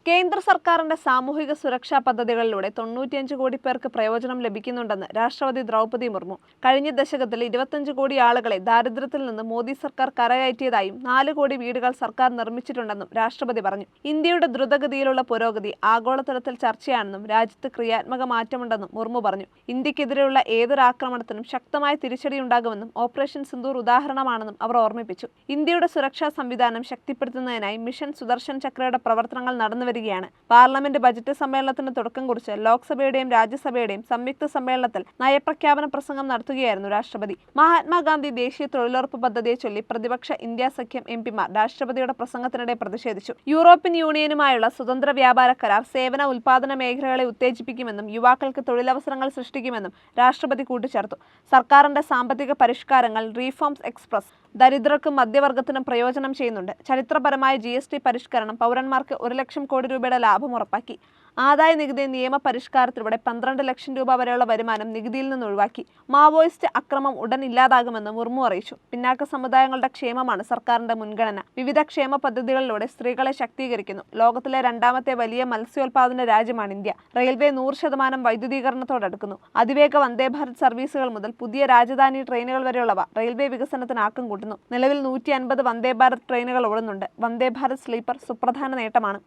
കേന്ദ്ര സർക്കാരിന്റെ സാമൂഹിക സുരക്ഷാ പദ്ധതികളിലൂടെ 95 കോടി പേർക്ക് പ്രയോജനം ലഭിക്കുന്നുണ്ടെന്ന് രാഷ്ട്രപതി ദ്രൗപദി മുർമു. കഴിഞ്ഞ ദശകത്തിൽ 25 കോടി ആളുകളെ ദാരിദ്ര്യത്തിൽ നിന്ന് മോദി സർക്കാർ കരകയറ്റിയതായും 4 കോടി വീടുകൾ സർക്കാർ നിർമ്മിച്ചിട്ടുണ്ടെന്നും രാഷ്ട്രപതി പറഞ്ഞു. ഇന്ത്യയുടെ ദ്രുതഗതിയിലുള്ള പുരോഗതി ആഗോളതലത്തിൽ ചർച്ചയാണെന്നും രാജ്യത്ത് ക്രിയാത്മക മാറ്റമുണ്ടെന്നും മുർമു പറഞ്ഞു. ഇന്ത്യക്കെതിരെയുള്ള ഏതൊരാക്രമണത്തിനും ശക്തമായ തിരിച്ചടിയുണ്ടാകുമെന്നും ഓപ്പറേഷൻ സിന്ദൂർ ഉദാഹരണമാണെന്നും അവർ ഓർമ്മിപ്പിച്ചു. ഇന്ത്യയുടെ സുരക്ഷാ സംവിധാനം ശക്തിപ്പെടുത്തുന്നതിനായി മിഷൻ സുദർശൻ ചക്രയുടെ പ്രവർത്തനങ്ങൾ നടന്നുവരികയാണ്. പാർലമെന്റ് ബജറ്റ് സമ്മേളനത്തിന് തുടക്കം കുറിച്ച് ലോക്സഭയുടെയും രാജ്യസഭയുടെയും സംയുക്ത സമ്മേളനത്തിൽ നയപ്രഖ്യാപന പ്രസംഗം നടത്തുകയായിരുന്നു രാഷ്ട്രപതി. മഹാത്മാഗാന്ധി ദേശീയ തൊഴിലുറപ്പ് പദ്ധതിയെ ചൊല്ലി പ്രതിപക്ഷ ഇന്ത്യ സഖ്യം എംപിമാർ രാഷ്ട്രപതിയുടെ പ്രസംഗത്തിനിടെ പ്രതിഷേധിച്ചു. യൂറോപ്യൻ യൂണിയനുമായുള്ള സ്വതന്ത്ര വ്യാപാര കരാർ സേവന ഉൽപാദന മേഖലകളെ ഉത്തേജിപ്പിക്കുമെന്നും യുവാക്കൾക്ക് തൊഴിലവസരങ്ങൾ സൃഷ്ടിക്കുമെന്നും രാഷ്ട്രപതി കൂട്ടിച്ചേർത്തു. സർക്കാരിന്റെ സാമ്പത്തിക പരിഷ്കാരങ്ങൾ റീഫോംസ് എക്സ്പ്രസ് ദരിദ്രർക്കും മധ്യവർഗത്തിനും പ്രയോജനം ചെയ്യുന്നുണ്ട്. ചരിത്രപരമായ GST പരിഷ്കരണം പൗരന്മാർക്ക് 1 ലക്ഷം കോടി രൂപയുടെ ലാഭം ഉറപ്പാക്കി. ആദായ നികുതി നിയമ പരിഷ്കാരത്തിലൂടെ 12 ലക്ഷം രൂപ വരെയുള്ള വരുമാനം നികുതിയിൽ നിന്ന് ഒഴിവാക്കി. മാവോയിസ്റ്റ് അക്രമം ഉടൻ ഇല്ലാതാകുമെന്ന് മുർമു അറിയിച്ചു. പിന്നാക്ക സമുദായങ്ങളുടെ ക്ഷേമമാണ് സർക്കാരിന്റെ മുൻഗണന. വിവിധ ക്ഷേമ പദ്ധതികളിലൂടെ സ്ത്രീകളെ ശാക്തീകരിക്കുന്നു. ലോകത്തിലെ 2ാമത്തെ വലിയ മത്സ്യോൽപാദന രാജ്യമാണ് ഇന്ത്യ. റെയിൽവേ 100% വൈദ്യുതീകരണത്തോടടുക്കുന്നു. അതിവേഗ വന്ദേ ഭാരത് സർവീസുകൾ മുതൽ പുതിയ രാജധാനി ട്രെയിനുകൾ വരെയുള്ളവ റെയിൽവേ വികസനത്തിന് ആക്കം കൂട്ടുന്നു. നിലവിൽ 150 വന്ദേ ഭാരത് ട്രെയിനുകൾ ഓടുന്നുണ്ട്. വന്ദേ ഭാരത് സ്ലീപ്പർ സുപ്രധാന നേട്ടമാണ്.